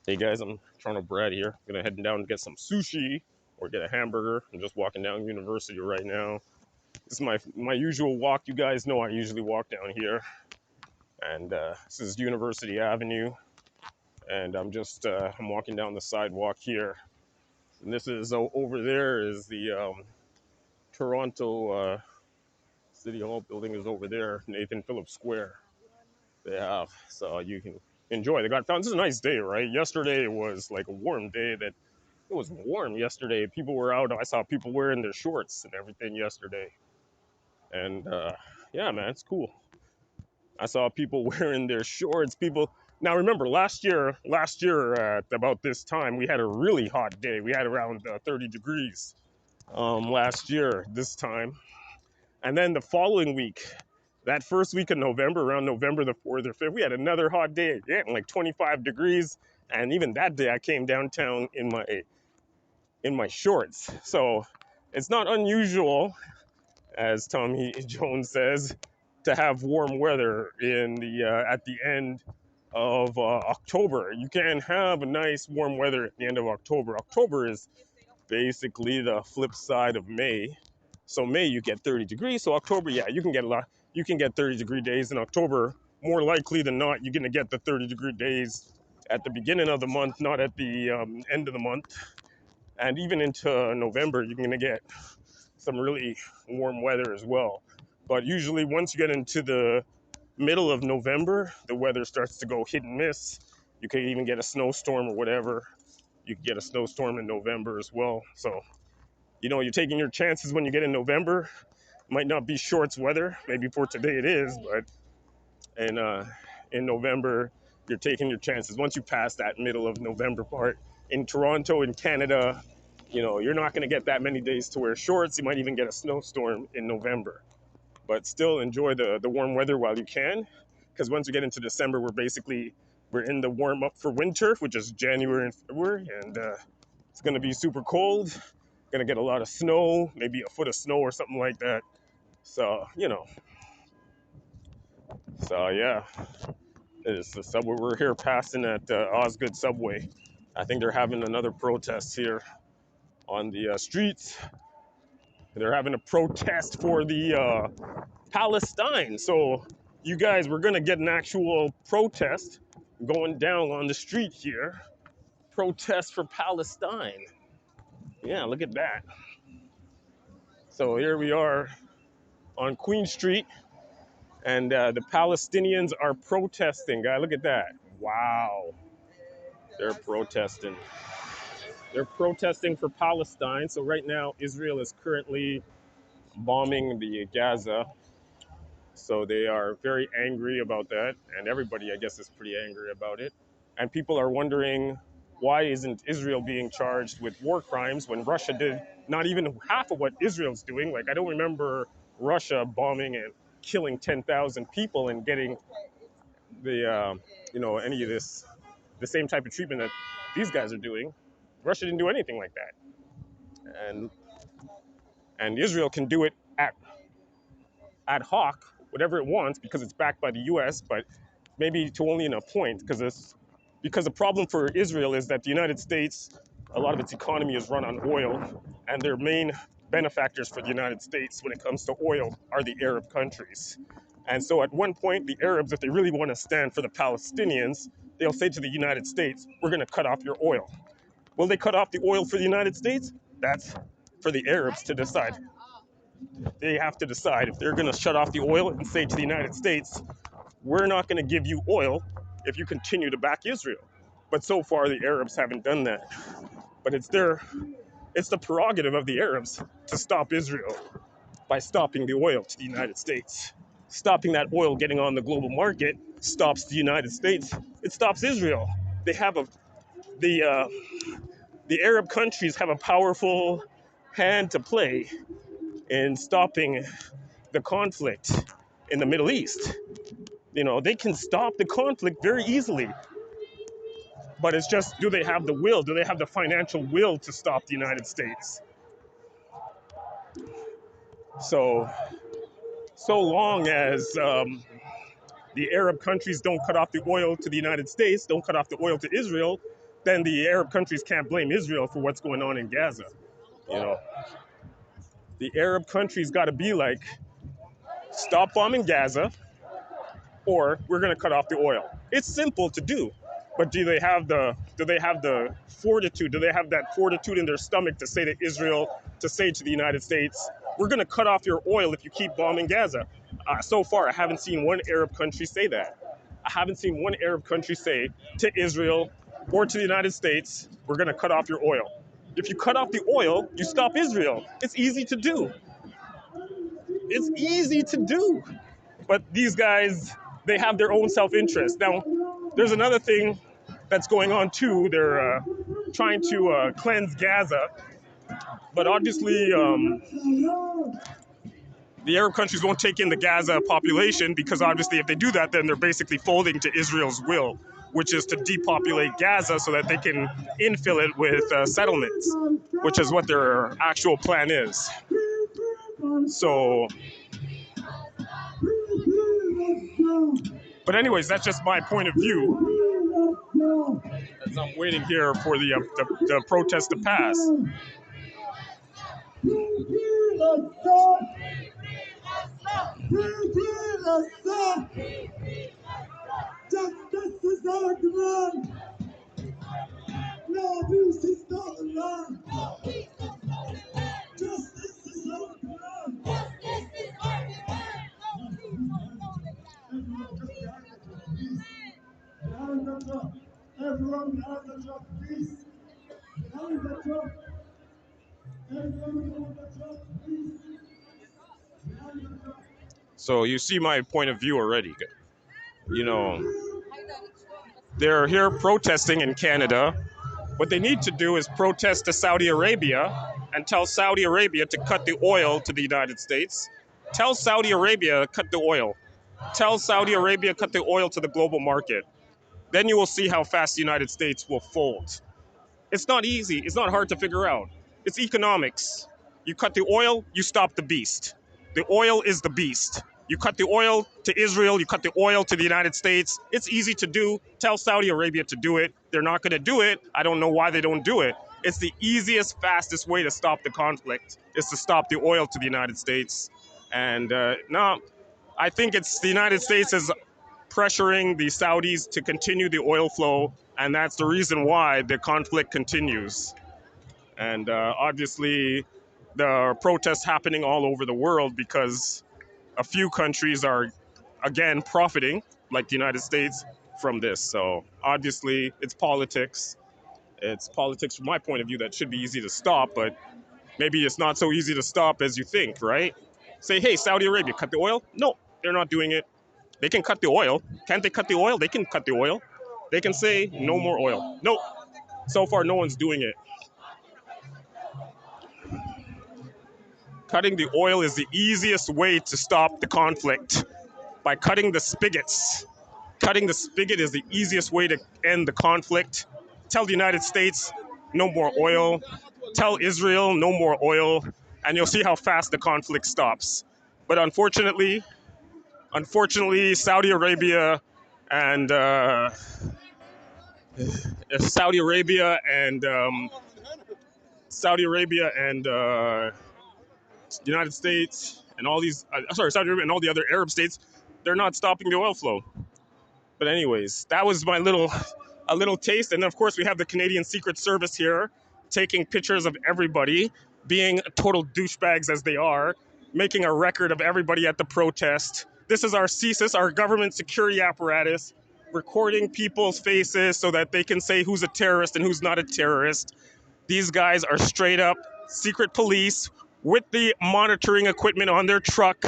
Hey guys, I'm Toronto Brad here. I'm gonna head down and get some sushi or get a hamburger. I'm just walking down University right now. This is my usual walk. You guys know I usually walk down here, and this is University Avenue. And I'm walking down the sidewalk here. And this is over there is the Toronto City Hall building is over there, Nathan Phillips Square. They have so you can enjoy. They got found. This is a nice day, right? Yesterday was like a warm day that. It was warm yesterday. People were out. I saw people wearing their shorts and everything yesterday. And yeah, man, it's cool. I saw people wearing their shorts. People. Now remember, last year at about this time, we had a really hot day. We had around 30 degrees last year this time. And then the following week, that first week of November, around November the 4th or 5th, we had another hot day, yeah, like 25 degrees. And even that day, I came downtown in my shorts. So it's not unusual, as Tommy Jones says, to have warm weather in the at the end of October. You can have a nice warm weather at the end of October. October is basically the flip side of May. So May you get 30 degrees. So October, yeah, you can get a lot. You can get 30-degree days in October. More likely than not, you're gonna get the 30-degree days at the beginning of the month, not at the end of the month. And even into November, you're going to get some really warm weather as well. But usually, once you get into the middle of November, the weather starts to go hit and miss. You can even get a snowstorm or whatever. You can get a snowstorm in November as well. So, you're taking your chances when you get in November. Might not be shorts weather. Maybe for today it is, but in November, you're taking your chances. Once you pass that middle of November part, in Toronto, in Canada, you're not going to get that many days to wear shorts. You might even get a snowstorm in November. But still enjoy the warm weather while you can, because once we get into December, we're in the warm up for winter, which is January and February, and it's going to be super cold. Going to get a lot of snow, maybe a foot of snow or something like that. So yeah, it's the subway. We're here passing at Osgood Subway. I think they're having another protest here on the streets. They're having a protest for the Palestine. So you guys, we're gonna get an actual protest going down on the street here. Protest for Palestine. Yeah, look at that. So here we are on Queen Street, and the Palestinians are protesting. Guy, look at that. Wow, they're protesting. They're protesting for Palestine. So right now, Israel is currently bombing the Gaza. So they are very angry about that, and everybody, I guess, is pretty angry about it. And people are wondering, why isn't Israel being charged with war crimes when Russia did not even half of what Israel's doing? Like, I don't remember Russia bombing and killing 10,000 people and getting any of this, the same type of treatment that these guys are doing. Russia didn't do anything like that, and Israel can do it ad hoc, whatever it wants, because it's backed by the U.S., but maybe to only in a point, because the problem for Israel is that the United States, a lot of its economy is run on oil, and their main benefactors for the United States when it comes to oil are the Arab countries. And so at one point, the Arabs, if they really want to stand for the Palestinians, they'll say to the United States, we're going to cut off your oil. Will they cut off the oil for the United States? That's for the Arabs to decide. They have to decide if they're going to shut off the oil and say to the United States, we're not going to give you oil if you continue to back Israel. But so far, the Arabs haven't done that. But it's the prerogative of the Arabs to stop Israel by stopping the oil to the United States. Stopping that oil getting on the global market stops the United States. It stops Israel. They have the the Arab countries have a powerful hand to play in stopping the conflict in the Middle East. They can stop the conflict very easily. But it's just, do they have the will? Do they have the financial will to stop the United States? So, so long as the Arab countries don't cut off the oil to the United States, don't cut off the oil to Israel, then the Arab countries can't blame Israel for what's going on in Gaza. You know, the Arab countries got to be like, stop bombing Gaza, or we're going to cut off the oil. It's simple to do, but do they have the fortitude? Do they have that fortitude in their stomach to say to Israel, to say to the United States, we're going to cut off your oil if you keep bombing Gaza? So far, I haven't seen one Arab country say that. I haven't seen one Arab country say to Israel or to the United States, we're going to cut off your oil. If you cut off the oil, you stop Israel. It's easy to do. It's easy to do. But these guys, they have their own self-interest. Now, there's another thing that's going on too. They're trying to cleanse Gaza, but obviously the Arab countries won't take in the Gaza population because obviously if they do that, then they're basically folding to Israel's will, which is to depopulate Gaza so that they can infill it with settlements, which is what their actual plan is. So, but anyways, that's just my point of view. As I'm waiting here for the protest to pass. Justice is our demand. No peace is not the land. Justice is our demand. Justice is our demand. Everyone just behind the truck. Everyone behind the truck, please. Behind the truck. Everyone behind the truck, please. Behind the truck. So you see my point of view already. You know, they're here protesting in Canada. What they need to do is protest to Saudi Arabia and tell Saudi Arabia to cut the oil to the United States. Tell Saudi Arabia cut the oil. Tell Saudi Arabia cut the oil to the global market. Then you will see how fast the United States will fold. It's not easy. It's not hard to figure out. It's economics. You cut the oil, you stop the beast. The oil is the beast. You cut the oil to Israel, you cut the oil to the United States. It's easy to do. Tell Saudi Arabia to do it. They're not going to do it. I don't know why they don't do it. It's the easiest, fastest way to stop the conflict is to stop the oil to the United States. And no, I think it's the United States is pressuring the Saudis to continue the oil flow, and that's the reason why the conflict continues. And obviously, there are protests happening all over the world because a few countries are, again, profiting, like the United States, from this. So obviously, it's politics. It's politics from my point of view that should be easy to stop, but maybe it's not so easy to stop as you think, right? Say, hey, Saudi Arabia, cut the oil? No, they're not doing it. They can cut the oil. Can't they cut the oil? They can cut the oil. They can say no more oil. No, so far no one's doing it. Cutting the oil is the easiest way to stop the conflict by cutting the spigots. Cutting the spigot is the easiest way to end the conflict. Tell the United States no more oil. Tell Israel no more oil, and you'll see how fast the conflict stops. But unfortunately, Saudi Arabia and Saudi Arabia and United States and all these Saudi Arabia and all the other Arab states, they're not stopping the oil flow. But anyways, that was a little taste, and of course we have the Canadian Secret Service here taking pictures of everybody, being total douchebags as they are, making a record of everybody at the protest. This is our CSIS, our government security apparatus, recording people's faces so that they can say who's a terrorist and who's not a terrorist. These guys are straight up secret police with the monitoring equipment on their truck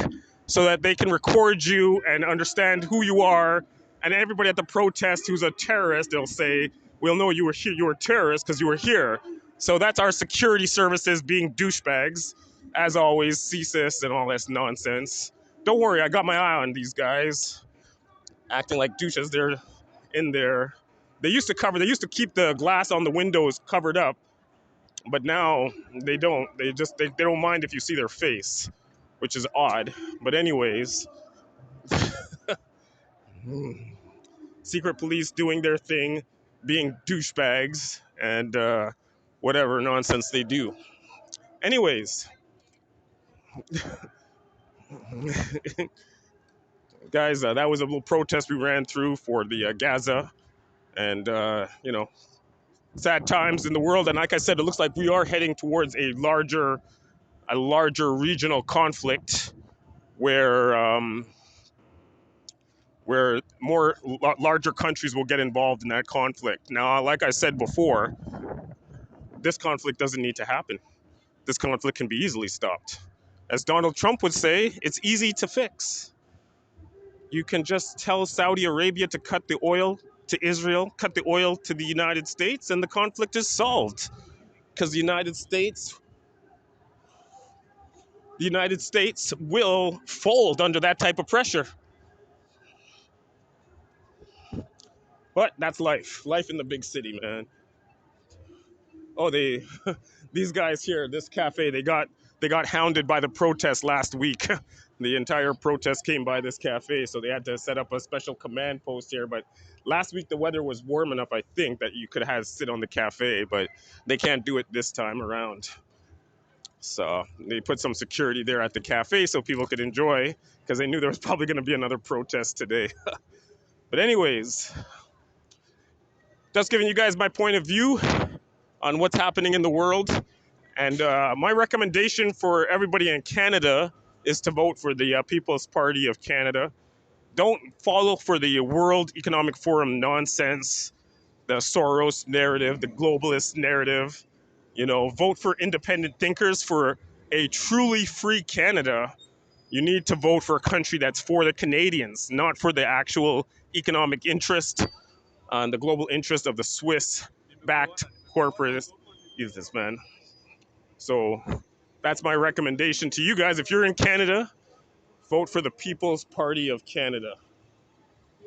so that they can record you and understand who you are. And everybody at the protest who's a terrorist, they'll say, we'll know you were here, you were a terrorist because you were here. So that's our security services being douchebags. As always, CSIS and all this nonsense. Don't worry, I got my eye on these guys. Acting like douches, they're in there. They used to keep the glass on the windows covered up, but now they don't. They don't mind if you see their face, which is odd. But anyways, secret police doing their thing, being douchebags and whatever nonsense they do. Anyways, guys, that was a little protest we ran through for the Gaza, and sad times in the world. And like I said, it looks like we are heading towards a larger regional conflict where larger countries will get involved in that conflict. Now, like I said before, this conflict doesn't need to happen. This conflict can be easily stopped. As Donald Trump would say, it's easy to fix. You can just tell Saudi Arabia to cut the oil to Israel, cut the oil to the United States, and the conflict is solved. Because the United States will fold under that type of pressure. But that's life. Life in the big city, man. Oh, these guys here, this cafe, they got hounded by the protest last week. The entire protest came by this cafe, so they had to set up a special command post here. But last week the weather was warm enough, I think, that you could have sit on the cafe, but they can't do it this time around. So they put some security there at the cafe so people could enjoy, because they knew there was probably going to be another protest today. But anyways, just giving you guys my point of view on what's happening in the world. And my recommendation for everybody in Canada is to vote for the People's Party of Canada. Don't follow for the World Economic Forum nonsense, the Soros narrative, the globalist narrative. Vote for independent thinkers for a truly free Canada. You need to vote for a country that's for the Canadians, not for the actual economic interest and the global interest of the Swiss-backed corporate. Use this, man. So that's my recommendation to you guys. If you're in Canada, vote for the People's Party of Canada.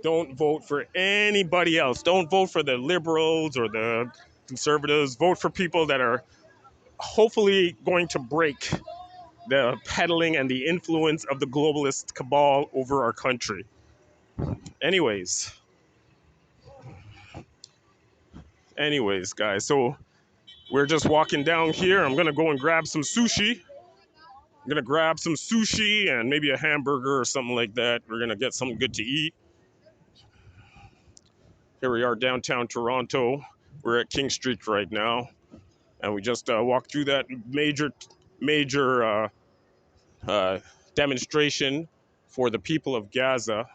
Don't vote for anybody else. Don't vote for the Liberals or the Conservatives. Vote for people that are hopefully going to break the peddling and the influence of the globalist cabal over our country. Anyways, guys, so we're just walking down here. I'm gonna go and grab some sushi. I'm gonna grab some sushi and maybe a hamburger or something like that. We're gonna get something good to eat. Here we are downtown Toronto. We're at King Street right now, and we just walked through that major demonstration for the people of Gaza.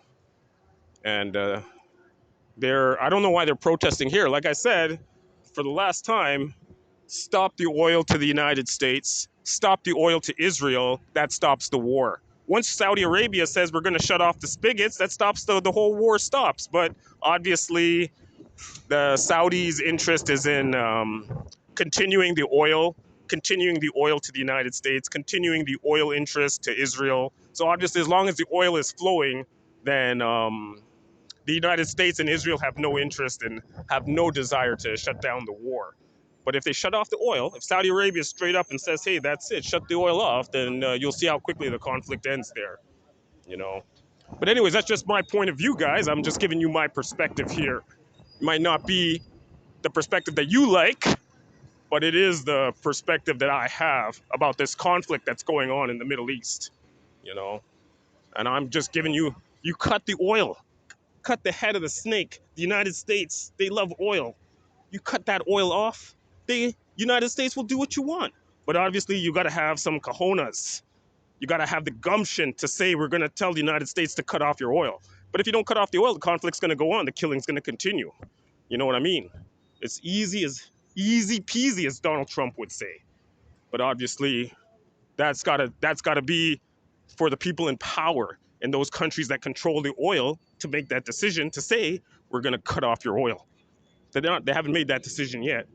And I don't know why they're protesting here. Like I said, for the last time, stop the oil to the United States, stop the oil to Israel, that stops the war. Once Saudi Arabia says we're going to shut off the spigots, that stops the whole war stops. But obviously, the Saudis' interest is in continuing the oil to the United States, continuing the oil interest to Israel. So obviously, as long as the oil is flowing, then the United States and Israel have no interest and have no desire to shut down the war. But if they shut off the oil, if Saudi Arabia straight up and says, hey, that's it, shut the oil off, then you'll see how quickly the conflict ends there, But anyways, that's just my point of view, guys. I'm just giving you my perspective here. It might not be the perspective that you like, but it is the perspective that I have about this conflict that's going on in the Middle East, And I'm just giving you cut the oil, cut the head of the snake. The United States, they love oil. You cut that oil off, the United States will do what you want. But obviously, you got to have some cojones. You got to have the gumption to say we're going to tell the United States to cut off your oil. But if you don't cut off the oil, the conflict's going to go on. The killing's going to continue. You know what I mean? It's easy peasy, as Donald Trump would say. But obviously, that's gotta be for the people in power in those countries that control the oil to make that decision to say we're going to cut off your oil. They haven't made that decision yet.